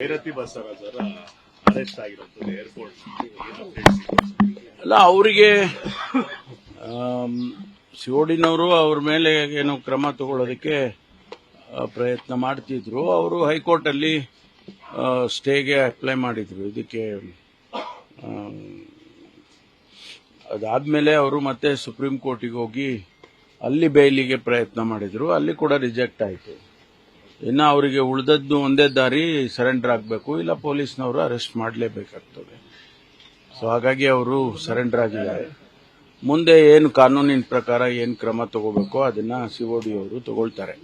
Byrathi Basavaraj arrest ಆಗಿರೋದು airport ಅಲ್ಲ, ಅವರಿಗೆ ಸಿಒಡಿನವರು ಅವ್ರ ಮೇಲೆ ಏನು ಕ್ರಮ ತಗೊಳ್ಳೋದಕ್ಕೆ ಪ್ರಯತ್ನ ಮಾಡ್ತಿದ್ರು. ಅವರು ಹೈಕೋರ್ಟ್ ಅಲ್ಲಿ ಸ್ಟೇಗೆ ಅಪ್ಲೈ ಮಾಡಿದ್ರು. ಇದಕ್ಕೆ ಅದಾದ್ಮೇಲೆ ಅವರು ಮತ್ತೆ ಸುಪ್ರೀಂ ಕೋರ್ಟಿಗೆ ಹೋಗಿ ಅಲ್ಲಿ ಬೇಲಿಗೆ ಪ್ರಯತ್ನ ಮಾಡಿದ್ರು. ಅಲ್ಲಿ ಕೂಡ ರಿಜೆಕ್ಟ್ ಆಯಿತು. ಇನ್ನು ಅವರಿಗೆ ಉಳಿದದ್ದು ಒಂದೇ ದಾರಿ, ಸರೆಂಡರ್ ಆಗಬೇಕು, ಇಲ್ಲ ಪೊಲೀಸ್ನವರು ಅರೆಸ್ಟ್ ಮಾಡಲೇಬೇಕಾಗ್ತದೆ. ಸೊ ಹಾಗಾಗಿ ಅವರು ಸರೆಂಡರ್ ಆಗಿದ್ದಾರೆ. ಮುಂದೆ ಏನು ಕಾನೂನಿನ ಪ್ರಕಾರ ಏನು ಕ್ರಮ ತಗೋಬೇಕೋ ಅದನ್ನ ಸಿಒಡಿ ಅವರು ತಗೊಳ್ತಾರೆ.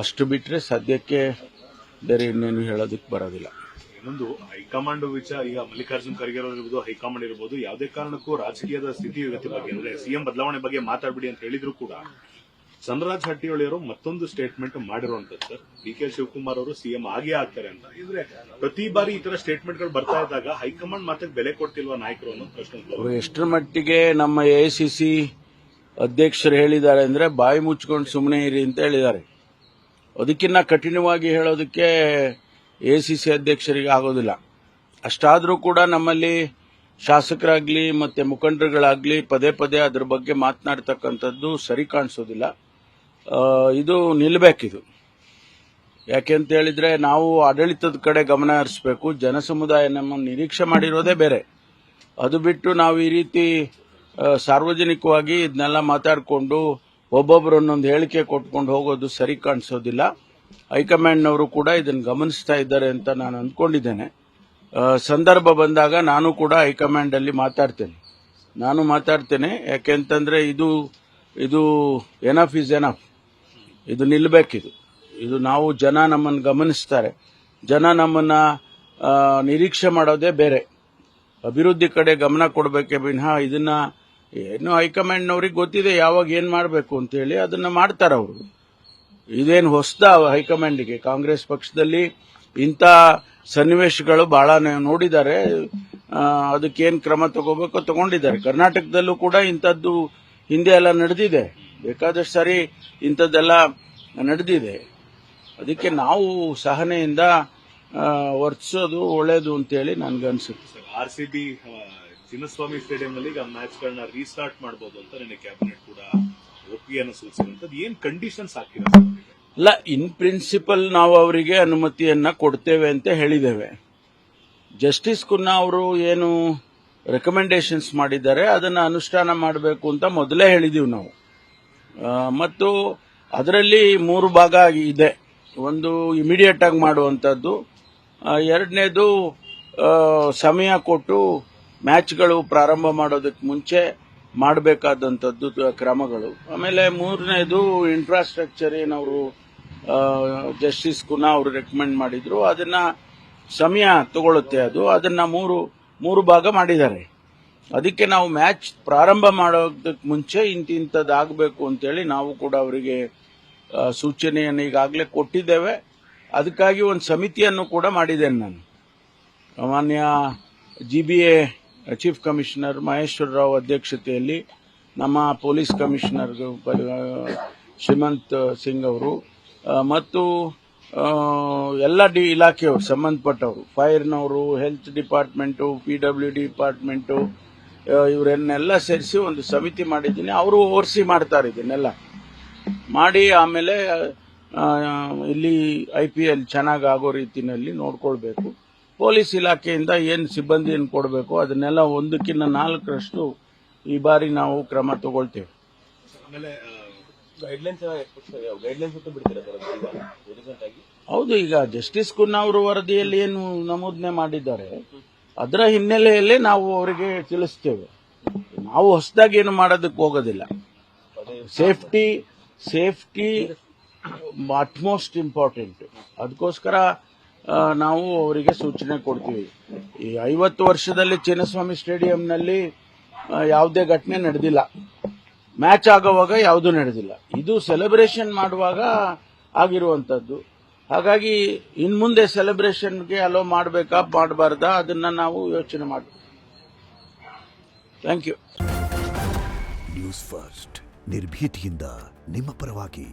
ಅಷ್ಟು ಬಿಟ್ರೆ ಸದ್ಯಕ್ಕೆ ಬೇರೆ ಇನ್ನೇನು ಹೇಳೋದಕ್ಕೆ ಬರೋದಿಲ್ಲ. ಇನ್ನೊಂದು ಹೈಕಮಾಂಡ್ ವಿಚಾರ, ಈಗ ಮಲ್ಲಿಕಾರ್ಜುನ್ ಖರ್ಗೆ ಇರ್ಬೋದು, ಹೈಕಮಾಂಡ್ ಇರ್ಬೋದು, ಯಾವುದೇ ಕಾರಣಕ್ಕೂ ರಾಜಕೀಯದ ಸ್ಥಿತಿಗತಿ ಬಗ್ಗೆ ಅಂದ್ರೆ ಸಿಎಂ ಬದಲಾವಣೆ ಬಗ್ಗೆ ಮಾತಾಡಬೇಡಿ ಅಂತ ಹೇಳಿದ್ರು ಕೂಡ ಚಂದ್ರರಾಜ್ ಹಟ್ಟಿಹೊಳಿಯವರು ಮತ್ತೊಂದು ಸ್ಟೇಟ್ಮೆಂಟ್ ಮಾಡಿರುವಂತದ್ದು ಸರ್, ಡಿ.ಕೆ. ಶಿವಕುಮಾರ್ ಅವರು ಸಿಎಂ ಆಗೇ ಆಗ್ತಾರೆ ಅಂತ. ಇದ್ರೆ ಪ್ರತಿ ಬಾರಿ ಈ ತರ ಸ್ಟೇಟ್ಮೆಂಟ್ ಗಳು ಬರ್ತಾ ಇದ್ದಾಗ ಹೈಕಮಾಂಡ್ ಮಾತಿಗೆ ಬೆಲೆ ಕೊಡ್ತಿಲ್ವಾ ನಾಯಕರು ಅನ್ನೋ ಪ್ರಶ್ನೆ. ಎಷ್ಟರ ಮಟ್ಟಿಗೆ ನಮ್ಮ ಎಐಸಿಸಿ ಅಧ್ಯಕ್ಷರು ಹೇಳಿದ್ದಾರೆ ಅಂದ್ರೆ ಬಾಯಿ ಮುಚ್ಕೊಂಡು ಸುಮ್ಮನೆ ಇರಿ ಅಂತ ಹೇಳಿದ್ದಾರೆ. ಅದಕ್ಕಿಂತ ಕಠಿಣವಾಗಿ ಹೇಳೋದಕ್ಕೆ ಎಐಸಿಸಿ ಅಧ್ಯಕ್ಷರಿಗೆ ಆಗೋದಿಲ್ಲ. ಅಷ್ಟಾದರೂ ಕೂಡ ನಮ್ಮಲ್ಲಿ ಶಾಸಕರಾಗ್ಲಿ ಮತ್ತೆ ಮುಖಂಡರುಗಳಾಗ್ಲಿ ಪದೇ ಪದೇ ಅದ್ರ ಬಗ್ಗೆ ಮಾತನಾಡ್ತಕ್ಕಂಥದ್ದು ಸರಿ ಕಾಣಿಸೋದಿಲ್ಲ. ಇದು ನಿಲ್ಲಬೇಕಿದು. ಯಾಕೆಂತ ಹೇಳಿದ್ರೆ ನಾವು ಆಡಳಿತದ ಕಡೆ ಗಮನ ಹರಿಸಬೇಕು. ಜನಸಮುದಾಯ ನಮ್ಮನ್ನು ನಿರೀಕ್ಷೆ ಮಾಡಿರೋದೇ ಬೇರೆ. ಅದು ಬಿಟ್ಟು ನಾವು ಈ ರೀತಿ ಸಾರ್ವಜನಿಕವಾಗಿ ಇದನ್ನೆಲ್ಲ ಮಾತಾಡಿಕೊಂಡು ಒಬ್ಬೊಬ್ಬರು ಒಂದೊಂದು ಹೇಳಿಕೆ ಕೊಟ್ಕೊಂಡು ಹೋಗೋದು ಸರಿ ಕಾಣಿಸೋದಿಲ್ಲ. ಹೈಕಮಾಂಡ್ನವರು ಕೂಡ ಇದನ್ನು ಗಮನಿಸ್ತಾ ಇದ್ದಾರೆ ಅಂತ ನಾನು ಅಂದ್ಕೊಂಡಿದ್ದೇನೆ. ಸಂದರ್ಭ ಬಂದಾಗ ನಾನು ಕೂಡ ಹೈಕಮಾಂಡ್ ಅಲ್ಲಿ ಮಾತಾಡ್ತೇನೆ. ಯಾಕೆಂತಂದ್ರೆ ಇದು ಎನಫ್ ಇಸ್ ಎನಫ್. ಇದು ನಿಲ್ಲಬೇಕಿದು. ಇದು ನಾವು ಜನ ನಮ್ಮನ್ನು ಗಮನಿಸ್ತಾರೆ. ಜನ ನಮ್ಮನ್ನ ನಿರೀಕ್ಷೆ ಮಾಡೋದೇ ಬೇರೆ. ಅಭಿವೃದ್ಧಿ ಕಡೆ ಗಮನ ಕೊಡಬೇಕೆ ವಿನಃ ಇದನ್ನ ಏನು ಹೈಕಮಾಂಡ್ನವ್ರಿಗೆ ಗೊತ್ತಿದೆ ಯಾವಾಗ ಏನ್ ಮಾಡಬೇಕು ಅಂತ ಹೇಳಿ ಅದನ್ನ ಮಾಡ್ತಾರೆ ಅವರು. ಇದೇನು ಹೊಸದ ಹೈಕಮಾಂಡ್ಗೆ? ಕಾಂಗ್ರೆಸ್ ಪಕ್ಷದಲ್ಲಿ ಇಂಥ ಸನ್ನಿವೇಶಗಳು ಬಹಳ ನೋಡಿದ್ದಾರೆ. ಅದಕ್ಕೇನು ಕ್ರಮ ತಗೋಬೇಕೋ ತಗೊಂಡಿದ್ದಾರೆ. ಕರ್ನಾಟಕದಲ್ಲೂ ಕೂಡ ಇಂಥದ್ದು ಹಿಂದೆ ಎಲ್ಲ ನಡೆದಿದೆ. ಬೇಕಾದಷ್ಟು ಸಾರಿ ಇಂಥದ್ದೆಲ್ಲ ನಡೆದಿದೆ. ಅದಕ್ಕೆ ನಾವು ಸಹನೆಯಿಂದ ವರ್ತಿಸೋದು ಒಳ್ಳೇದು ಅಂತೇಳಿ ನನ್ಗನ್ಸುತ್ತೆ. ಆರ್ಸಿಬಿ ಚಿನ್ನಸ್ವಾಮಿ ಸ್ಟೇಡಿಯಂನಲ್ಲಿ ಈಗ ಮ್ಯಾಚ್ಗಳನ್ನ ರೀಸ್ಟಾರ್ಟ್ ಮಾಡಬಹುದು ಅಂತ ನಿನ್ನೆ ಕ್ಯಾಬಿನೆಟ್ ಕೂಡ ಒಪ್ಪಿಗೆಯನ್ನು ಸೂಚಿಸಿರುವಂತದ್ದು. ಏನ್ ಕಂಡೀಷನ್ಸ್ ಹಾಕಿದ್ದಾರೆ? ಅಲ್ಲ, ಇನ್ ಪ್ರಿನ್ಸಿಪಲ್ ನಾವು ಅವರಿಗೆ ಅನುಮತಿಯನ್ನ ಕೊಡ್ತೇವೆ ಅಂತ ಹೇಳಿದ್ದೇವೆ. ಜಸ್ಟಿಸ್ ಕುನ್ನಾ ಅವರು ಏನು ರೆಕಮೆಂಡೇಶನ್ಸ್ ಮಾಡಿದ್ದಾರೆ ಅದನ್ನ ಅನುಷ್ಠಾನ ಮಾಡಬೇಕು ಅಂತ ಮೊದಲೇ ಹೇಳಿದೀವಿ ನಾವು. ಮತ್ತು ಅದರಲ್ಲಿ 3 ಭಾಗ ಇದೆ. ಒಂದು ಇಮಿಡಿಯೇಟ್ ಆಗಿ ಮಾಡುವಂತದ್ದು, ಎರಡನೇದು ಸಮಯ ಕೊಟ್ಟು ಮ್ಯಾಚ್ಗಳು ಪ್ರಾರಂಭ ಮಾಡೋದಕ್ಕೆ ಮುಂಚೆ ಮಾಡಬೇಕಾದಂಥದ್ದು ಕ್ರಮಗಳು, ಆಮೇಲೆ ಮೂರನೇದು ಇನ್ಫ್ರಾಸ್ಟ್ರಕ್ಚರ್ ಏನವರು ಜಸ್ಟಿಸ್ ಕುನ್ನಾ ಅವರು ರೆಕಮೆಂಡ್ ಮಾಡಿದ್ರು ಅದನ್ನ ಸಮಯ ತಗೊಳುತ್ತೆ. ಅದನ್ನ ಮೂರು ಭಾಗ ಮಾಡಿದ್ದಾರೆ. ಅದಕ್ಕೆ ನಾವು ಮ್ಯಾಚ್ ಪ್ರಾರಂಭ ಮಾಡೋದಕ್ಕೆ ಮುಂಚೆ ಇಂಥದ್ದಾಗಬೇಕು ಅಂತೇಳಿ ನಾವು ಕೂಡ ಅವರಿಗೆ ಸೂಚನೆಯನ್ನು ಈಗಾಗಲೇ ಕೊಟ್ಟಿದ್ದೇವೆ. ಅದಕ್ಕಾಗಿ ಒಂದು ಸಮಿತಿಯನ್ನು ಕೂಡ ಮಾಡಿದ್ದೇನೆ ನಾನು. ಮಾನ್ಯ GBA chief commissioner Maheshwara Rao ಅಧ್ಯಕ್ಷತೆಯಲ್ಲಿ ನಮ್ಮ ಪೊಲೀಸ್ ಕಮಿಷನರ್ ಶ್ರೀಮಂತ್ ಸಿಂಗ್ ಅವರು ಮತ್ತು ಎಲ್ಲ ಇಲಾಖೆಯವರು ಸಂಬಂಧಪಟ್ಟವರು, ಫೈರ್ನವರು, ಹೆಲ್ತ್ ಡಿಪಾರ್ಟ್ಮೆಂಟು, PWD ಡಿಪಾರ್ಟ್ಮೆಂಟು, ಇವರನ್ನೆಲ್ಲ ಸೇರಿಸಿ ಒಂದು ಸಮಿತಿ ಮಾಡಿದ್ದೀನಿ. ಅವರು ಓವರ್ಸಿ ಮಾಡ್ತಾರೆ. ಇದನ್ನೆಲ್ಲ ಮಾಡಿ ಆಮೇಲೆ ಇಲ್ಲಿ IPL ಚೆನ್ನಾಗಿ ಆಗೋ ರೀತಿಯಲ್ಲಿ ನೋಡ್ಕೊಳ್ಬೇಕು. ಪೊಲೀಸ್ ಇಲಾಖೆಯಿಂದ ಏನು ಸಿಬ್ಬಂದಿಯನ್ನು ಕೊಡಬೇಕು ಅದನ್ನೆಲ್ಲ 1ಕ್ಕಿಂತ 4ರಷ್ಟು ಈ ಬಾರಿ ನಾವು ಕ್ರಮ ತಗೊಳ್ತೇವೆ. ಹೌದು, ಈಗ ಜಸ್ಟಿಸ್ ಕುನ್ನಾ ಅವರು ವರದಿಯಲ್ಲಿ ಏನು ನಮೂದನೆ ಮಾಡಿದ್ದಾರೆ ಅದರ ಹಿನ್ನೆಲೆಯಲ್ಲೇ ನಾವು ಅವರಿಗೆ ತಿಳಿಸ್ತೇವೆ. ನಾವು ಹೊಸದಾಗಿ ಏನು ಮಾಡೋದಕ್ಕೆ ಹೋಗೋದಿಲ್ಲ. Safety utmost important. ಅದಕ್ಕೋಸ್ಕರ ನಾವು ಅವರಿಗೆ ಸೂಚನೆ ಕೊಡ್ತೀವಿ. ಈ 50 ವರ್ಷದಲ್ಲಿ ಚಿನ್ನಸ್ವಾಮಿ ಸ್ಟೇಡಿಯಂನಲ್ಲಿ ಯಾವುದೇ ಘಟನೆ ನಡೆದಿಲ್ಲ. ಮ್ಯಾಚ್ ಆಗುವಾಗ ಯಾವುದೂ ನಡೆದಿಲ್ಲ. ಇದು ಸೆಲೆಬ್ರೇಷನ್ ಮಾಡುವಾಗ ಆಗಿರುವಂತದ್ದು. ಹಾಗಾಗಿ ಇನ್ಮುಂದೆ ಸೆಲೆಬ್ರೇಷನ್ಗೆ ಅಲೋ ಮಾಡಬೇಕಾ ಮಾಡಬಾರ್ದಾ ಅದನ್ನ ನಾವು ಯೋಚನೆ ಮಾಡ್ತೀವಿ. Thank you. ನ್ಯೂಸ್ ಫಸ್ಟ್ ನಿರ್ಭೀತಿಯಿಂದ ನಿಮ್ಮ ಪರವಾಗಿ.